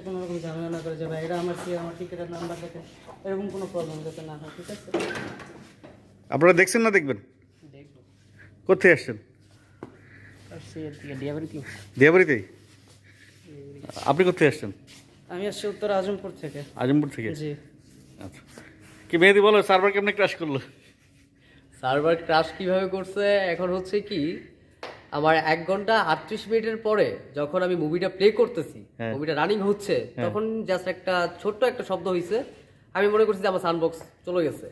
কোনো রকম ঝামেলা না করে যে ভাই এটা আমার কি আমার টিকিটের নাম্বার দেখে এরকম কোনো প্রবলেম যাতে না হয়, ঠিক আছে? আপনারা দেখছেন না দেখবেন? দেখবো। কোথায় আসছেন? দিয়াবাড়িতেই। আপনি কোথায় আসছেন? আমি আসছি উত্তর আজমপুর থেকে। আজমপুর থেকে? জি। আচ্ছা, কি মেহেদি বলো সার্ভার কেমনে ক্র্যাশ করলো? সার্ভার ক্রাশ কিভাবে করছে এখন হচ্ছে কি, আমার 1 ঘন্টা 38 মিনিটের পরে যখন আমি মুভিটা প্লে করতেছি, মুভিটা রানিং হচ্ছে, তখন জাস্ট একটা ছোট্ট একটা শব্দ হয়েছে। আমি মনে করছি যে আমার সাউন্ডবক্স চলে গেছে।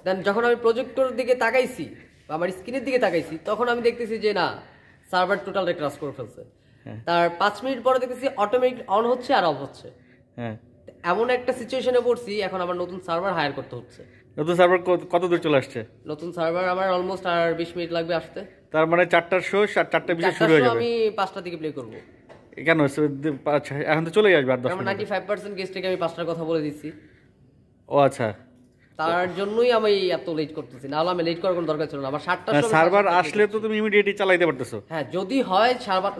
দেন যখন আমি প্রজেক্টর দিকে তাকাইছি বা আমার স্ক্রিনের দিকে তাকাইছি, তখন আমি দেখতেছি যে না, সার্ভার টোটালটা ক্রাশ করে ফেলছে। তার 5 মিনিট পরে দেখতেছি অটোমেটিক অন হচ্ছে আর অফ হচ্ছে। এমন একটা সিচুয়েশনে পড়ছি, এখন আমার নতুন সার্ভার হায়ার করতে হচ্ছে। নতুন সার্ভার কত দূর চলে আসছে? নতুন সার্ভার আমার অলমোস্ট আর 20 মিনিট লাগবে আসতে। তার মানে 4টার শো 4টা 20 শুরু হয়ে যাবে। আমি 5টা দিকে প্লে করব। কেন এখন তো চলেই আসবে আর 10 আমার মিনিট। 95% গেস্টকে আমি 5টার কথা বলে দিচ্ছি। ও আচ্ছা, তার জন্যই আমি এত লেট করতেছি, না হলে আমি লেট করার কোনো দরকার ছিল না। আমার 7টার সময় সার্ভার আসলে তো তুমি ইমিডিয়েটলি চালাইতে পারতেছো। হ্যাঁ, যদি হয়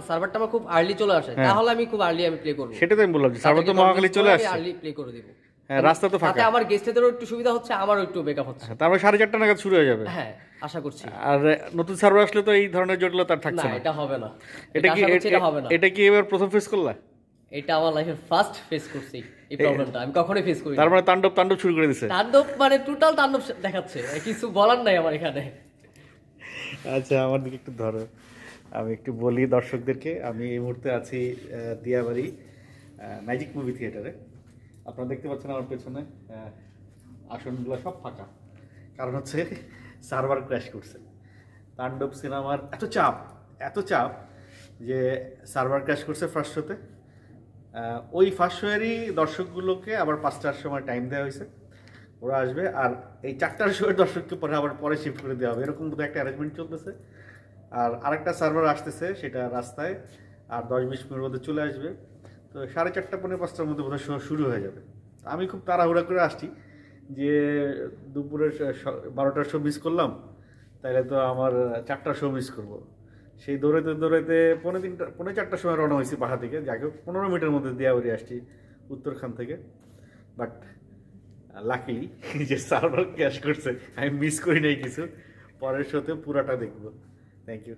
সার্ভারটা আমার খুব আর্লি চলে আসে, তাহলে আমি খুব আর্লি আমি প্লে করব। সেটা তো আমি বললাম যে সার্ভার তো মহাখালী চলে আসছে, আর্লি প্লে করে দিব। হ্যাঁ, রাস্তা তো ফাঁকা। তাতে আমার গেস্টদেরও একটু সুবিধা হচ্ছে, আমারও একটু ব্যাকআপ হচ্ছে। তারপর 4:30 নাগাদ শুরু হয়ে যাবে। হ্যাঁ, আশা করছি। আর নতুন সার্ভার আসলে তো এই ধরনের জটিলতা আর থাকছে না, না। এটা হবে না। এটা হবে না। এটা কি এবার প্রথম ফেস করলা? এটা আমার লাইফের ফার্স্ট ফেস করছি এই প্রবলেমটা। আমি কখনোই ফেস করিনি। তার মানে তাণ্ডব শুরু করে দিছে। তাণ্ডব মানে টোটাল তাণ্ডব দেখাচ্ছে, কিছু বলার নাই আমার এখানে। আচ্ছা, আমার দিকে একটু ধরো, আমি একটু বলি দর্শকদেরকে। আমি এই মুহূর্তে আছি দিয়াবাড়ি ম্যাজিক মুভি থিয়েটারে। আপনারা দেখতে পাচ্ছেন আমার পেছনে আসনগুলো সব ফাঁকা, কারণ হচ্ছে সার্ভার ক্র্যাশ করছে। তাণ্ডব সিনেমার এত চাপ যে সার্ভার ক্র্যাশ করছে ফার্স্ট শোতে। ওই ফার্স্ট শোয়েরই দর্শকগুলোকে আবার 5টার সময় টাইম দেওয়া হয়েছে, ওরা আসবে। আর এই 4টার শোয়ের দর্শককে পরে শিফট করে দেওয়া হবে, এরকম বোধহয় একটা অ্যারেঞ্জমেন্ট চলতেছে। আর আরেকটা সার্ভার আসতেছে, সেটা রাস্তায় আর 10-20 মিনিটের মধ্যে চলে আসবে। তো 4:30 পৌনে 5টার মধ্যে বোধহয় শো শুরু হয়ে যাবে। আমি খুব তাড়াহুড়া করে আসছি যে দুপুরের 12টার শো মিস করলাম, তাহলে তো আমার 4টার শো মিস করবো। সেই দৌড়াইতে পৌনে 4টার সময় রওনা হয়েছি বাসা থেকে। যাকে 15 মিনিটের মধ্যে দিয়াবাড়ি আসছি উত্তরখান থেকে। বাট লাকিলি যে সার্ভার ক্র্যাশ করছে, আমি মিস করি নাই কিছু। পরের শোতে পুরাটা দেখবো। Thank you.